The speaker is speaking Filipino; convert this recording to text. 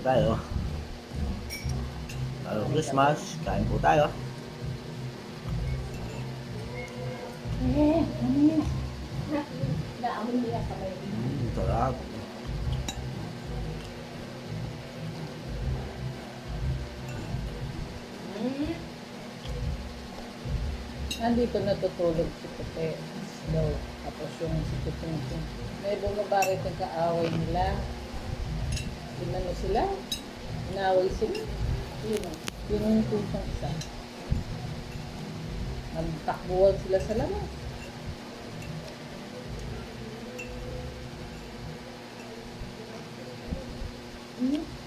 po tayo. Merry Christmas. Kain po tayo. Ano yan? Naamoy niya kamay. Sarap. Nandito natutulog si Pepe daw. Tapos yung si Pepe may bumaba rin ang kaaway nila. Inano sila? Inaway sila. Yun o. Yun yung pusang isa. Nagtakbuhan sila sa labas. Hmm?